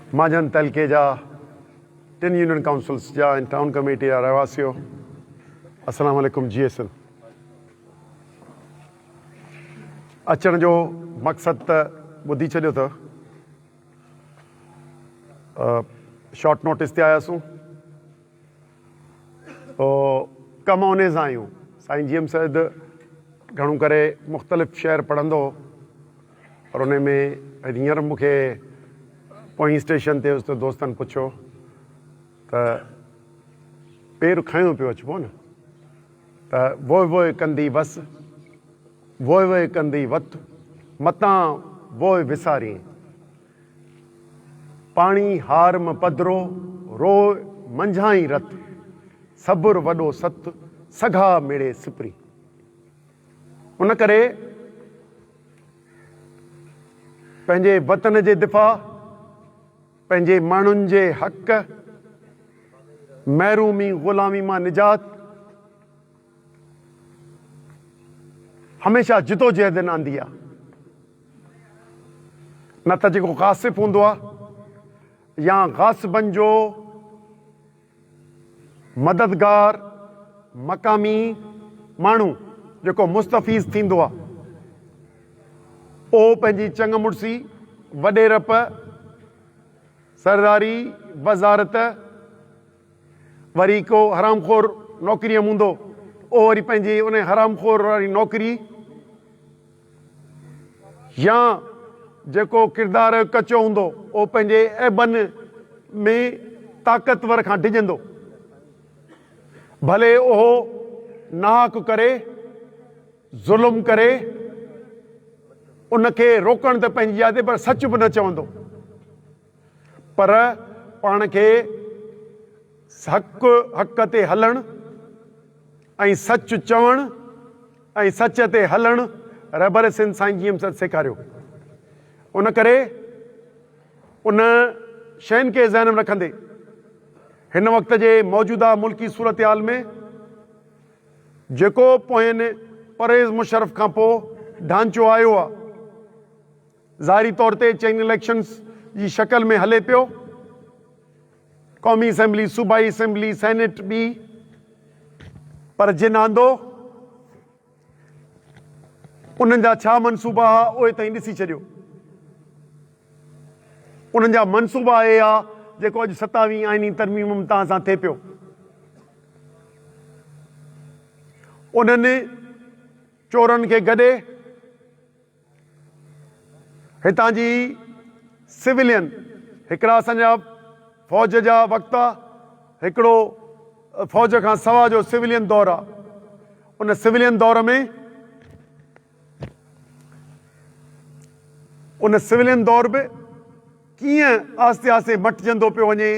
महाजन तहलके जा 3 union councils जा ऐं टाउन कमेटी जा रहवासियो, अस्सलाम वालेकुम। GSN अचण जो मक़सदु त ॿुधी छॾियो अथव। शॉर्ट नोटिस ते आयासीं, कम उन सां आहियूं। साईं GM सैद घणो करे मुख़्तलिफ़ शहर पढ़ंदो हो और उन में हींअर मूंखे पोइ स्टेशन ते उस दोस्तनि पुछियो त पेर खयों पियो अचिबो न, त वोए वोए कंदी वस, वोए वोए कंदी वत, मतां वोए विसारी, पाणी हार म पधरो, रोए मंझाई रत, सबुर वॾो सत, सघा मिड़े सिपरी। उन करे पंहिंजे वतन जे दिफ़ा, पंहिंजे माण्हुनि जे हक़, महरूमी ग़ुलामी मां निजात, हमेशह जिदोजहद आंदी आहे। न त जेको ग़ासिब हूंदो आहे या ग़ासिबनि जो मददगार मक़ामी माण्हू जेको मुस्तफ़ीज़ थींदो आहे, उहो पंहिंजी चंग मुड़सी, वॾेरप, सरदारी, वज़ारत, वरी को हरामखोर नौकिरीअ में हूंदो, उहो वरी पंहिंजी उन हरामखोर वारी नौकिरी या जेको किरदारु कचो हूंदो, उहो पंहिंजे ऐबनि में ताक़तवर खां डिॼंदो। भले उहो नाहक करे, ज़ुल्म करे, उनखे रोकण त पंहिंजी यादे पर सच बि न चवंदो, पर पाण खे हक़ ते हलणु ऐं सच चवणु ऐं सच ते हलणु रबर सिंध साईं GM सर सेखारियो। उन करे उन शयुनि खे ज़हन में रखंदे हिन वक़्त जे मौजूदा मुल्की सूरत हाल में जेको पोयनि परवेज़ मुशर्रफ खां पोइ ढांचो आयो आहे, ज़ाहिरी तौर ते चेन इलेक्शन्स जी शक्ल में हले पियो। क़ौमी असेंबली, सूबाई असेंबली, सेनेट बि, पर जिन आंदो उन्हनि जा छा मनसूबा हुआ उहे ताईं ॾिसी छॾियो। उन्हनि जा मनसूबा इहे आहे जेको अॼु 27वीं आइनी तरमीम तव्हां सां थिए पियो। उन्हनि चोरनि खे गॾे हितां जी सिविलियन, हिकिड़ा असांजा फ़ौज जा वक़्ता, हिकिड़ो फ़ौज खां सवा जो सिविलियन दौर आहे। उन सिविलियन दौर में उन सिविलियन दौर बि कीअं आस्ते आस्ते मटिजंदो पियो वञे,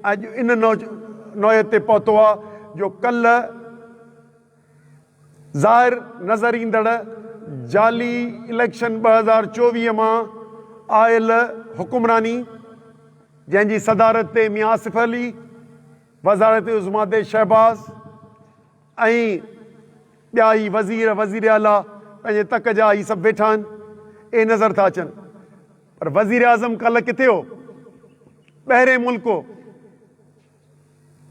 अॼु इन नौयत ते पहुतो आहे जो कल्ह ज़ाहिर नज़र ईंदड़ जाली इलेक्शन 2024 मां आयल हुकुमरानी, जंहिंजी सदारत ते मियां आसिफ अली, वज़ारत उज़्मा ते शहबाज़ ऐं ॿिया ई वज़ीर आला पंहिंजे तक जा ही सभु वेठा आहिनि, ए नज़र था अचनि। पर वज़ीर आज़म कल्ह किथे हो? ॿाहिरें मुल्क हो।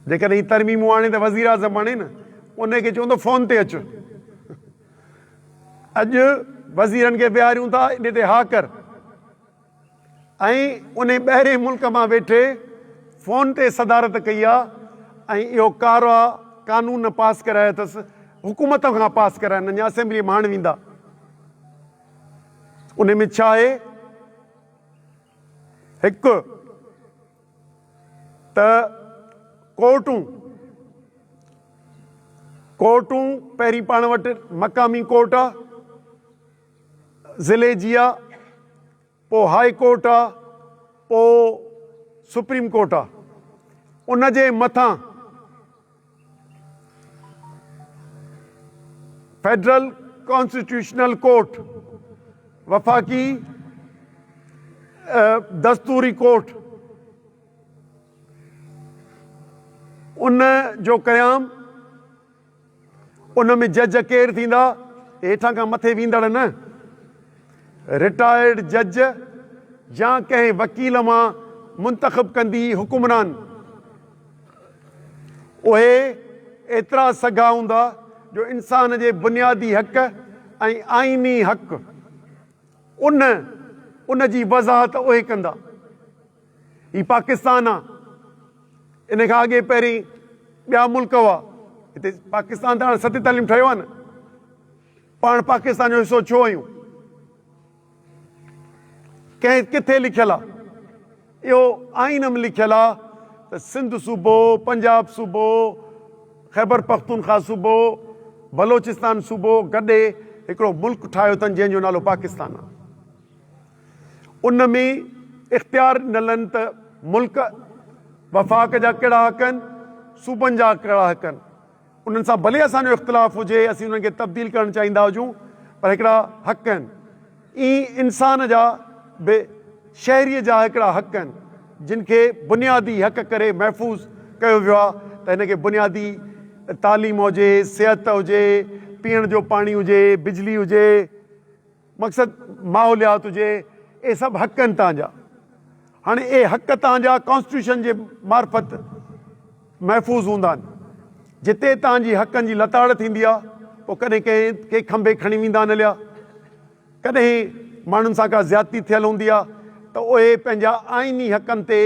जेकॾहिं तरमीमूं आणे त वज़ीर आज़म आणे न, उनखे चवंदो फ़ोन ते अचु। अॼु वज़ीरनि खे विहारियूं था इन ते हा कर, ऐं उन ॿाहिरें मुल्क मां वेठे फ़ोन ते सदारत कई आहे ऐं इहो कानून पास करायो अथसि, हुकूमत खां पास करायो, अञा असेंबली में हाणे वेंदा। उन में छा आहे? हिकु त कोर्टूं पहिरीं पाण वटि मक़ामी कोर्ट आहे, ज़िले जी आहे, पोइ हाई कोर्ट आहे, पोइ सुप्रीम कोर्ट आहे। उन जे मथां फेडरल कॉन्स्टिट्यूशनल कोर्ट, वफ़ाक़ी दस्तूरी कोर्ट, उन जो क़याम, उन में जज केरु थींदा? हेठां खां मथे वेंदड़ न, रिटायर्ड जज या कंहिं वकील मां मुंतखब कंदी हुकुमरान उहे एतिरा सॻा हूंदा जो इंसान जे बुनियादी हक़ ऐं आइनी हक़ उन जी वज़ाहत उहे कंदा। ही पाकिस्तान आहे। इन खां अॻे पहिरीं ॿिया मुल्क हुआ। हिते पाकिस्तान त हाणे सती तालीम ठहियो आहे न, पाण पाकिस्तान जो हिसो छो आहियूं? कंहिं किथे लिखियलु आहे? इहो आइन में लिखियलु आहे त सिंध सूबो, पंजाब सूबो, ख़ैबर पख्तूनख्वा सूबो, बलोचिस्तान सूबो गॾे हिकिड़ो मुल्क ठाहियो अथनि जंहिंजो नालो पाकिस्तान आहे। उन में इख़्तियार ॾिनलनि त मुल्क वफ़ाक़ जा कहिड़ा हक़ आहिनि, सूबनि जा कहिड़ा हक़ आहिनि। उन्हनि सां भले असांजो इख़्तिलाफ़ हुजे, असीं उन्हनि खे तब्दील करणु चाहींदा हुजूं, पर हिकिड़ा हक़ आहिनि। ईअं इंसान जा बि शहरीअ जा हिकिड़ा हक़ आहिनि जिन खे बुनियादी हक़ करे महफ़ूज़ कयो वियो आहे। त हिनखे बुनियादी तालीम हुजे, सिहत हुजे, पीअण जो पाणी हुजे, बिजली हुजे, मक़सदु माहौलियात हुजे, इहे सभु हक़ आहिनि तव्हांजा। हाणे इहे हक़ तव्हांजा कॉन्स्टिट्यूशन जे मार्फत महफ़ूज़ हूंदा आहिनि। जिते तव्हांजी हक़नि जी लताड़ थींदी आहे पोइ कॾहिं कंहिं खंभे खणी वेंदा आहिनि हलिया, कॾहिं माण्हुनि सां का ज़्यादती थियल हूंदी आहे त उहे पंहिंजा आइनी हक़नि ते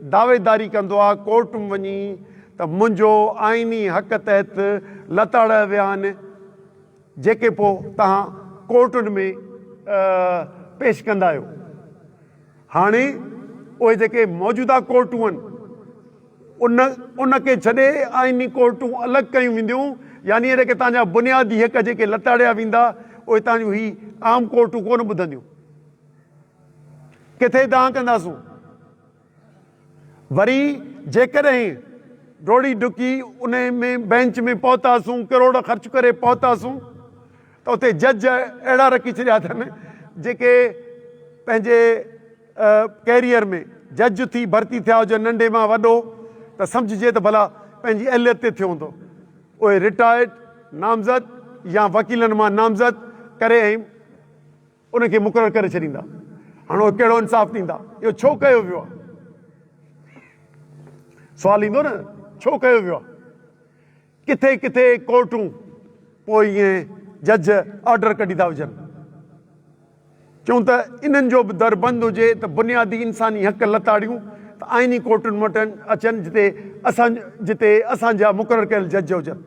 दावेदारी कंदो आहे कोर्ट में वञी त मुंहिंजो आइनी हक़ तहत लताड़ विया आहिनि, जेके पोइ तव्हां कोर्टुनि में पेश कंदा आहियो। हाणे उहे जेके मौजूदा कोर्टूं आहिनि उनखे छॾे आइनी कोर्टूं अलॻि कयूं वेंदियूं, यानी जेके तव्हांजा बुनियादी हक़ जेके लताड़िया वेंदा उहे तव्हांजूं ही आम कोर्टूं कोन ॿुधंदियूं। किथे तव्हां कंदासूं? वरी जेकॾहिं डोड़ी डुकी उन में बेंच में पहुतासूं, करोड़ ख़र्च करे पहुतासूं, त उते जज अहिड़ा रखी छॾिया अथनि जेके पंहिंजे कैरियर में जज थी भर्ती थिया हुजनि नंढे मां वॾो, त सम्झिजे त भला पंहिंजी अहलियत ते थियो हूंदो। उहे रिटायर्ड नामज़द या वकीलनि मां नामज़द करे ऐं उनखे मुक़ररु करे छॾींदा। हाणे उहे कहिड़ो इंसाफ़ ॾींदा? इहो छो कयो वियो आहे? सुवालु ईंदो न, छो कयो वियो आहे? किथे किथे कोर्टूं पोइ ईअं जज ऑर्डर कढी था विझनि, चऊं त इन्हनि जो बि दर बंदि हुजे त बुनियादी इंसानी हक़ लताड़ियूं त आइनी कोर्टुनि वटि अचनि जिते असांजा मुक़ररु कयल जज हुजनि।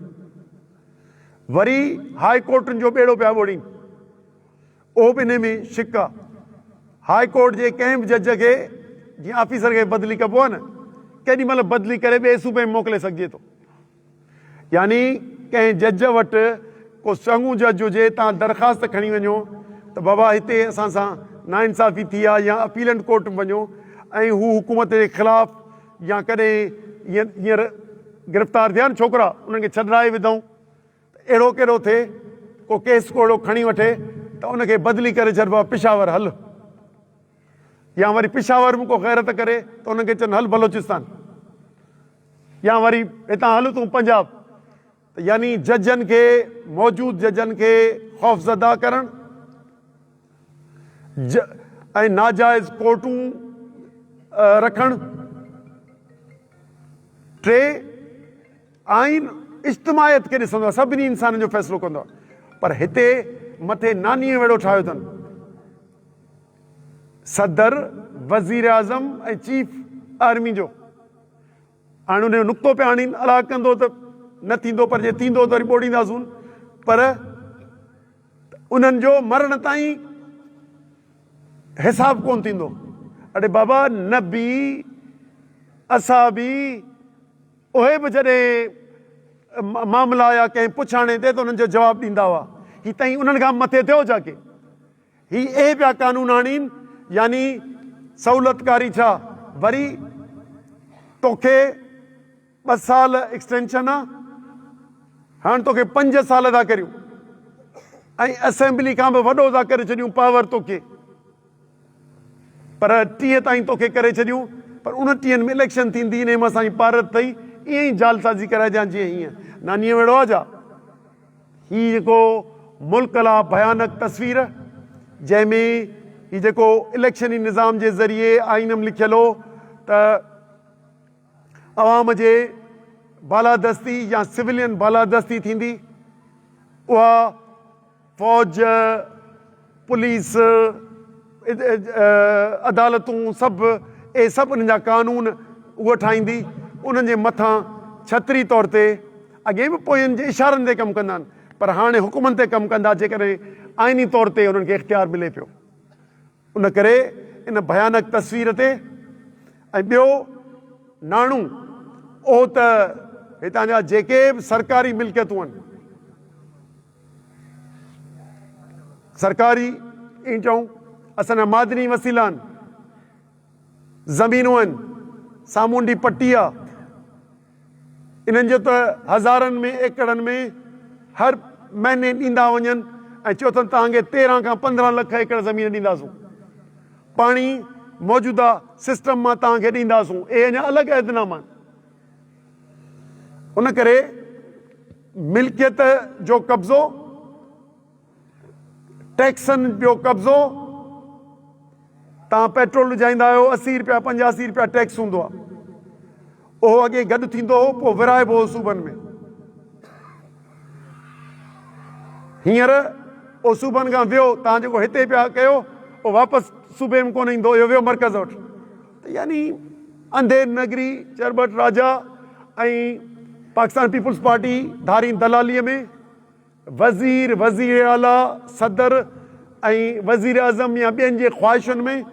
वरी हाई कोर्टुनि जो ॿेड़ो पिया ॿोड़ीनि, उहो बि इन में शिक आहे। हाई कोर्ट जे कंहिं बि जज खे जीअं ऑफिसर खे बदिली कबो आहे न, केॾी महिल बदिली करे ॿिए सूबे में मोकिले सघिजे थो। यानी कंहिं जज वटि को चङो जज हुजे, तव्हां दरख़्वास्त खणी वञो त बाबा हिते असां सां नाइंसाफ़ी थी आहे, या अपीलेंट कोर्ट में वञो ऐं हू हुकूमत जे ख़िलाफ़ या कॾहिं हींअर गिरफ़्तार थिया न छोकिरा, उन्हनि खे छॾाए विधऊं, अहिड़ो कहिड़ो थिए को केस कोड़ो खणी वठे त उनखे बदिली करे चइबो आहे पिशावर हल, या वरी पिशावर में को ग़ैरत करे त उनखे चवनि हल बलोचिस्तान, या वरी हितां हल तूं पंजाब। त यानी जजनि खे, मौजूद जजनि खे ख़ौफ़ज़दा करणु ऐं नाजाइज़ कोर्टूं रखणु। टे, आइन इज्तिमायत खे ॾिसंदो आहे, सभिनी इंसाननि जो फ़ैसिलो कंदो आहे, पर हिते मथे नानीअ वेड़ो ठाहियो अथनि सदर, वज़ीर आज़म ऐं चीफ आर्मी जो। हाणे उनजो नुक़्तो पिया आणीनि, अलाह कंदो त न थींदो, पर जे थींदो त वरी ॿोड़ींदासूं, पर उन्हनि जो मरण ताईं हिसाब कोन थींदो। अड़े बाबा न बि असां बि उहे बि जॾहिं मामला या कंहिं पुछाणे ते त उन्हनि जो जवाबु ॾींदा हुआ। हीअ ताईं उन्हनि खां मथे थियो छा? के हीअ इहे पिया कानून आणीनि, यानी सहूलियतकारी छा? वरी तोखे 2 साल एक्सटेंशन आहे, हाणे तोखे 5 साल था करियूं, ऐं असेंबली खां बि वॾो था करे छॾियूं पावर तोखे, पर 30 ताईं तोखे करे छॾियूं, पर 29 में इलेक्शन थींदी, इन में असांजी पारत अथई, ईअं ई जालसाज़ी कराइजांइ जीअं हीअं नानीअ वेड़ो आहे छा? हीअ जेको मुल्क लाइ भयानक तस्वीर, जंहिंमें हीअ जेको इलेक्शनी निज़ाम जे ज़रिए आइन में लिखियल हो त अवाम जे बालादस्ती या सिविलियन बालादस्ती थींदी, उहा फ़ौज, पुलिस, अदालतूं सभु इन्हनि जा कानून उहा ठाहींदी, उन्हनि जे मथां छतरी तौर ते अॻे बि पोयनि जे इशारनि ते कमु कंदा आहिनि, पर हाणे हुकुमनि ते कमु कंदा जेकॾहिं आइनी तौर ते उन्हनि खे इख़्तियार मिले पियो। उन करे इन भयानक तस्वीर ते ऐं ॿियो नाणू, उहो त हितां जा जेके बि सरकारी मिल्कियतूं आहिनि, सरकारी ईअं चऊं असांजा मादनी वसीला आहिनि, ज़मीनूं आहिनि, सामूंडी पट्टी आहे, इन्हनि जो त हज़ारनि में एकड़नि में हर महीने ॾींदा वञनि ऐं चओ अथनि तव्हांखे 13 खां 15 लख एकड़ ज़मीन ॾींदासूं, पाणी मौजूदा सिस्टम मां तव्हांखे ॾींदासूं, इहे अञा अलॻि ऐतनामा आहिनि। उन करे मिल्कियत जो कब्ज़ो, टैक्सनि जो कब्ज़ो, तव्हां पेट्रोल विझाईंदा आहियो 80 रुपया 85 रुपया टैक्स हूंदो आहे, उहो अॻे गॾु थींदो हो, पोइ विराइबो हो सूबनि में। हींअर उहो सूबनि खां वियो, तव्हां जेको हिते पिया कयो उहो वापसि सूबे में कोन ईंदो, इहो वियो मर्कज़ वटि। त यानी अंधेर नगरी, चरबट राजा ऐं पाकिस्तान पीपुल्स पार्टी धारी दलालीअ में वज़ीर, वज़ीर आला, सदर ऐं वज़ीर आज़म या ॿियनि जे ख़्वाहिशुनि में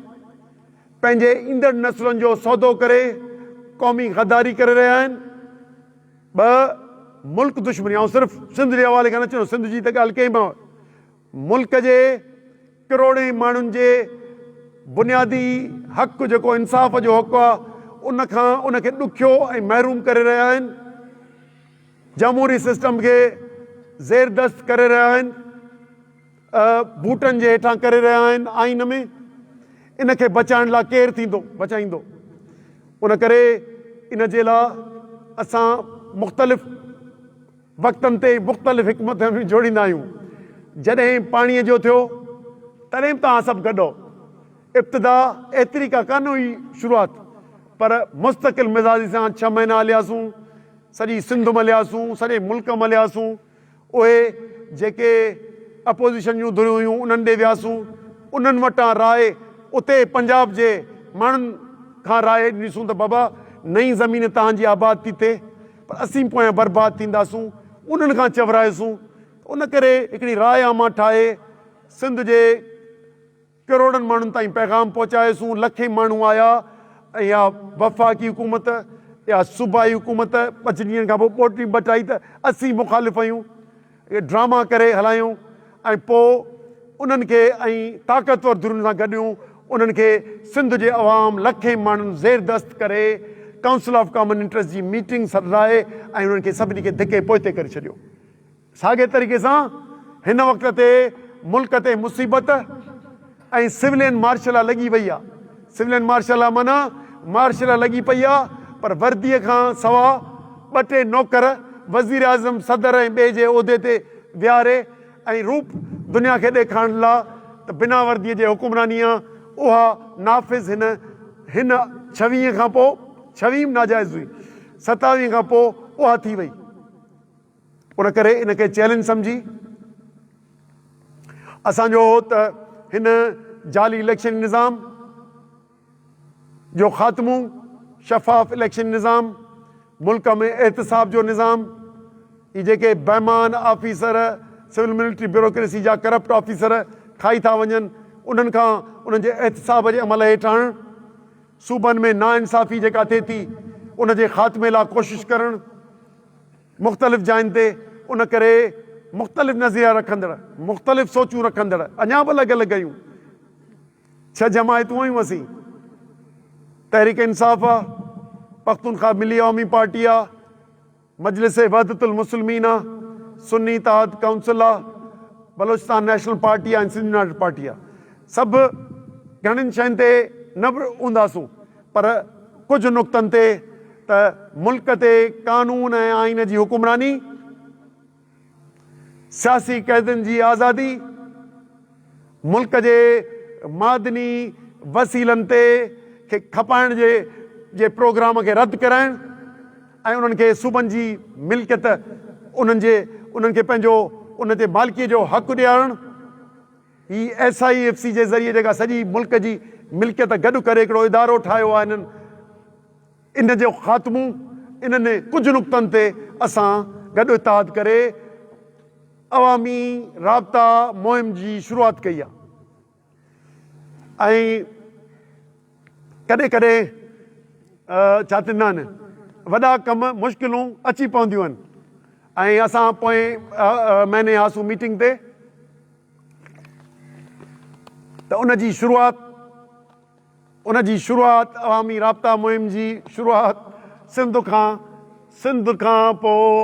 पंहिंजे ईंदड़ नसलुनि जो सौदो करे क़ौमी गद्दारी करे रहिया आहिनि। ॿ मुल्क दुश्मनी, ऐं सिर्फ़ु सिंध जे हवाले खां न चवंदो, सिंध जी त ॻाल्हि कई मां, मुल्क जे करोड़े माण्हुनि जे बुनियादी हक़ जेको इंसाफ़ जो हक़ आहे, उनखे ॾुखियो ऐं महरूम करे रहिया आहिनि, जमहूरी सिस्टम खे ज़ेरदस्त करे रहिया आहिनि, बूटनि जे हेठां करे रहिया आहिनि आइन में। इनखे बचाइण लाइ केरु थींदो, बचाईंदो? उन करे इन जे लाइ असां मुख़्तलिफ़ वक़्तनि ते मुख़्तलिफ़ हिकमत जोड़ींदा आहियूं। जॾहिं पाणीअ जो थियो तॾहिं बि तव्हां सभु गॾो, इब्तिदा एतिरी का कान हुई शुरूआत, पर मुस्तक़िल मिज़ाजी सां 6 महीना हलियासीं, सॼी सिंध मलियासीं, सॼे मुल्क मलियासीं, उहे जेके अपोज़िशन जूं धुरियूं हुयूं उन्हनि ॾे वियासीं, उन्हनि वटां राय, उते पंजाब जे माण्हुनि खां राय ॾिसूं त बाबा नई ज़मीन तव्हांजी आबाद थी थिए, पर असीं पोयां बर्बादु थींदासूं, उन्हनि खां चवरायूं। उन करे हिकिड़ी राय आमा ठाहे सिंध जे करोड़नि माण्हुनि ताईं पैगाम पहुचायोसीं। लखे माण्हू आया, ऐं या वफ़ाक़ी हुकूमत या सूबाई हुकूमत 5 ॾींहंनि खां पोइ ॿोटी बटाई त असीं मुखालिफ़ आहियूं, इहे ड्रामा करे हलायूं, ऐं पोइ उन्हनि खे ऐं ताक़तवर धुरियुनि सां गॾियूं उन्हनि खे सिंध जे अवाम लखे माण्हुनि ज़ेरदस्त करे काउंसिल ऑफ कॉमन इंट्रस्ट जी मीटिंग सॾाए ऐं उन्हनि खे सभिनी खे धिके पोइते करे छॾियो। साॻे तरीक़े सां हिन वक़्त ते मुल्क ते मुसीबत ऐं सिविलियन मार्शल लॻी वई आहे। सिविलियन मार्शल माना मार्शल लॻी पई आहे, पर वर्दीअ खां सवा 2-3 नौकर वज़ीर आज़म, सदर ऐं ॿिए जे उहिदे ते विहारे ऐं रूप दुनिया खे ॾेखारण लाइ त बिना वर्दीअ जे हुकुमरानी आहे, उहा नाफ़िज़ हिन 26 खां पोइ, 26 नाजाइज़ हुई, 27 खां पोइ उहा थी वई। उन करे इनखे चैलेंज सम्झी असांजो त हिन जाली इलेक्शन निज़ाम जो ख़ात्मो, शफ़ाफ़ इलेक्शन निज़ाम, मुल्क में एहतिसाब जो निज़ाम, ये जेके बेमान ऑफिसर, सिविल मिलिट्री ब्यूरोक्रेसी जा करप्ट ऑफिसर खाई था वञनि, उन्हनि खां उन्हनि जे एहतिसाब जे अमल हेठि आणणु, सूबनि में नाइंसाफ़ी जेका थिए थी उन जे ख़ात्मे लाइ कोशिशि करणु, मुख़्तलिफ़ जायुनि ते उन करे मुख़्तलिफ़ नज़रिया रखंदड़, मुख़्तलिफ़ सोचूं रखंदड़, अञा बि अलॻि अलॻि आहियूं, 6 जमायतूं आहियूं असीं, तहरीक इंसाफ़ आहे, पख्तूनख्वा मिली अवामी पार्टी आहे, मजलिस वहदतुल मुस्लिमीन आहे, सुन्नी इत्तेहाद काउंसिल आहे, बलोचिस्तान नेशनल पार्टी आहे, सिंध यूनाइटेड पार्टी आहे। सभु घणनि शयुनि ते न बि हूंदासूं, पर कुझु नुक़्तनि ते त मुल्क ते कानून ऐं आइन जी हुकुमरानी, सियासी क़ैदियुनि जी आज़ादी, मुल्क जे मादनी वसीलनि ते खे खपाइण जे जे प्रोग्राम खे रद्द कराइणु ऐं उन्हनि खे सूबनि जी मिल्कियत उन्हनि खे पंहिंजो उन ते मालिकीअ जो हक़ु ॾियारणु, ही SIFC जे ज़रिए जेका सॼी मुल्क जी मिल्कियत गॾु करे हिकिड़ो इदारो ठाहियो आहे इन्हनि, इन जो ख़ात्मो इन्हनि कुझु नुक़्तनि ते असां गॾु इतिहाद करे अवामी राब्ता मुहिम जी शुरूआति कई आहे। ऐं कॾहिं कॾहिं छा चवंदा आहिनि वॾा कम मुश्किलूं अची पवंदियूं आहिनि ऐं असां पोइ महीने आसूं मीटिंग ते त उन जी शुरूआति अवामी राब्ता मुहिम जी शुरूआति सिंध खां पोइ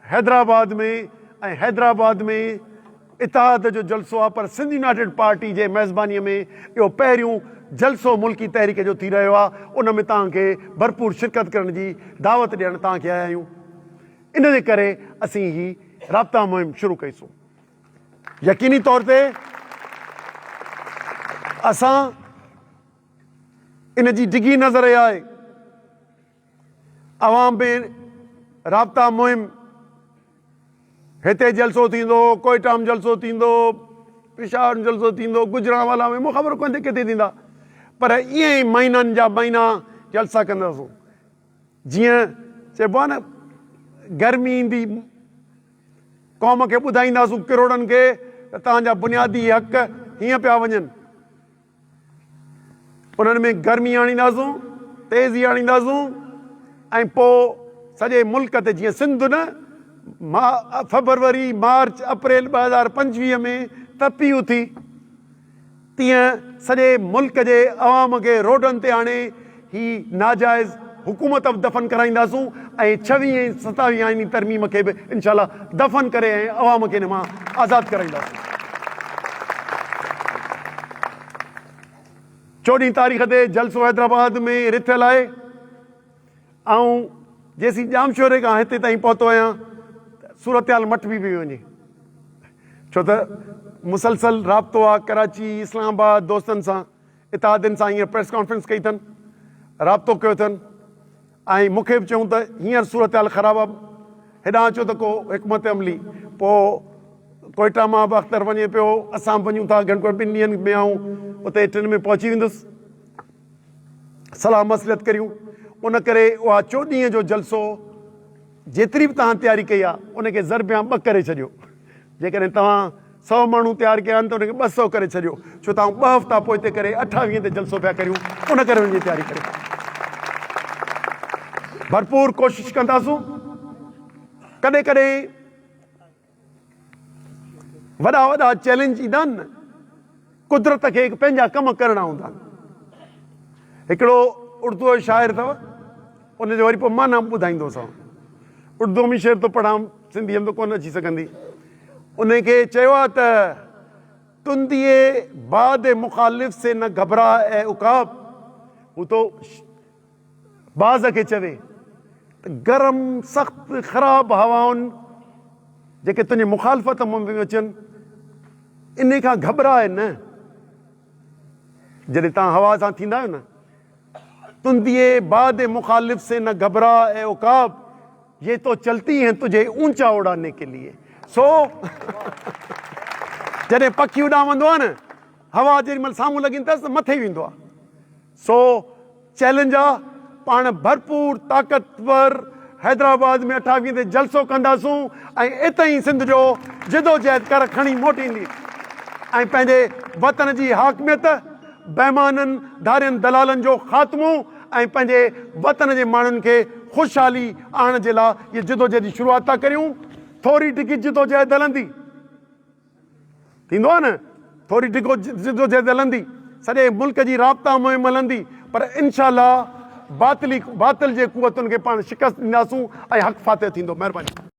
हैदराबाद में ऐं हैदराबाद में इतिहाद जो जलसो आहे, पर सिंध यूनाइटेड पार्टी जे मेज़बानीअ में इहो पहिरियों जलसो मुल्की तहरीक जो थी रहियो आहे। उन में तव्हांखे भरपूर शिरकत करण जी दावत ॾियणु तव्हांखे आया आहियूं। इन जे करे असीं ही राब्ता मुहिम शुरू कईसूं। यकीनी तौर ते असां इन जी डिघी नज़र इहा आहे, अवाम में राब्ता मुहिम हिते जलसो थींदो, कोयटा में जलसो थींदो, पेशावर में जलसो थींदो, गुजरांवाला में, मूंखे ख़बर कोन्हे किथे थींदा, पर ईअं ई महीननि जा महीना जलसा कंदासूं। जीअं चइबो आहे न गर्मी ईंदी क़ौम खे ॿुधाईंदासूं किरोड़नि खे त तव्हांजा बुनियादी हक़ हीअं पिया वञनि, उन्हनि में गर्मी आणींदासूं, तेज़ी आणींदासूं ऐं पोइ सॼे मुल्क ते जीअं सिंध न फरवरी मार्च अप्रैल 2025 में तपी उथी, तीअं सॼे मुल्क जे अवाम खे रोडनि ते आणे ही नाजाइज़ हुकूमत दफ़न कराईंदासूं ऐं 26 ऐं 27 आईनी तरमीम खे बि इनशाला दफ़न करे ऐं अवाम खे हिन मां आज़ादु कराईंदासूं। 14 तारीख़ ते जलसो हैदराबाद में रिथियल आहे ऐं जेसीं जामशोरे खां हिते ताईं पहुतो आहियां सूरत हाल मट बि पई वञे, छो त मुसलसल राब्तो आहे कराची इस्लामाबाद दोस्तनि सां इतिहादनि सां हींअर प्रेस कॉन्फ्रेंस कई अथनि, राब्तो कयो अथनि ऐं मूंखे बि चयूं त हींअर सूरत हाल ख़राबु आहे, हेॾां अचो त को हिकमत अमली, पोइ कोयटा मां बि अख़्तर वञे पियो, असां वञूं था घणो 2 ॾींहंनि में आऊं उते 3 में पहुची वेंदुसि, सलाह मसलियत करियूं। उन करे उहा 4 ॾींहं जो जलसो जेतिरी बि तव्हां तयारी कई आहे उनखे ज़रबिया 2 करे छॾियो। जेकॾहिं तव्हां 100 माण्हू तयारु कया आहिनि त उनखे 200 करे छॾियो, छो तव्हां 2 हफ़्ता पोइ ते करे 28 ते जलसो पिया करियूं, उन करे उनजी तयारी करियो। भरपूर कोशिशि कंदासूं। कॾहिं कॾहिं वॾा चैलेंज ईंदा आहिनि न, कुदरत खे पंहिंजा कम करणा हूंदा आहिनि। हिकिड़ो उर्दू जो शाइर अथव, उनजो वरी पोइ माना ॿुधाईंदोसां। उर्दू में शेर थो पढ़ां, सिंधीअ में त कोन अची सघंदी। उनखे चयो आहे त तुंदिए बाद मुखालिफ़ से न घबरा ऐं उकाब, हू तो बाज़ खे चवे त गरम सख़्तु ख़राबु हवाउनि जेके तुंहिंजे मुखालफ़त में अचनि इन खां घबराए न। जॾहिं तव्हां हवा सां थींदा आहियो न, तुंदिए बाद मुखालिफ़ से न घबरा ऐं उकाब, ये तो चलती हैं तुझे ऊंचा उड़ाने के लिए। सो जॾहिं पखी उॾामंदो आहे न, हवा जेॾी महिल साम्हूं लॻी अथसि त मथे वेंदो आहे। सो चैलेंज आहे, पाण भरपूर ताक़तवर हैदराबाद में 28 ते जलसो कंदासूं ऐं इते ई सिंध जो जिदोजहद कर खणी मोटींदी ऐं पंहिंजे वतन जी हाकमियत, बेईमाननि धारियनि दलालनि जो ख़ात्मो ऐं पंहिंजे वतन जे माण्हुनि खे ख़ुशहाली आणण जे लाइ इहे जिदोजहद जी शुरूआति था करियूं। थोरी टिकी जिदोजहद हलंदी, थींदो आहे न, थोरी टिको जिदोजहद हलंदी, सॼे मुल्क जी राब्ता मुहिम हलंदी, पर इनशाला बातिल जे कुवतुनि खे पाण शिकस्त ॾींदासूं ऐं हक़ फातह थींदो। महिरबानी।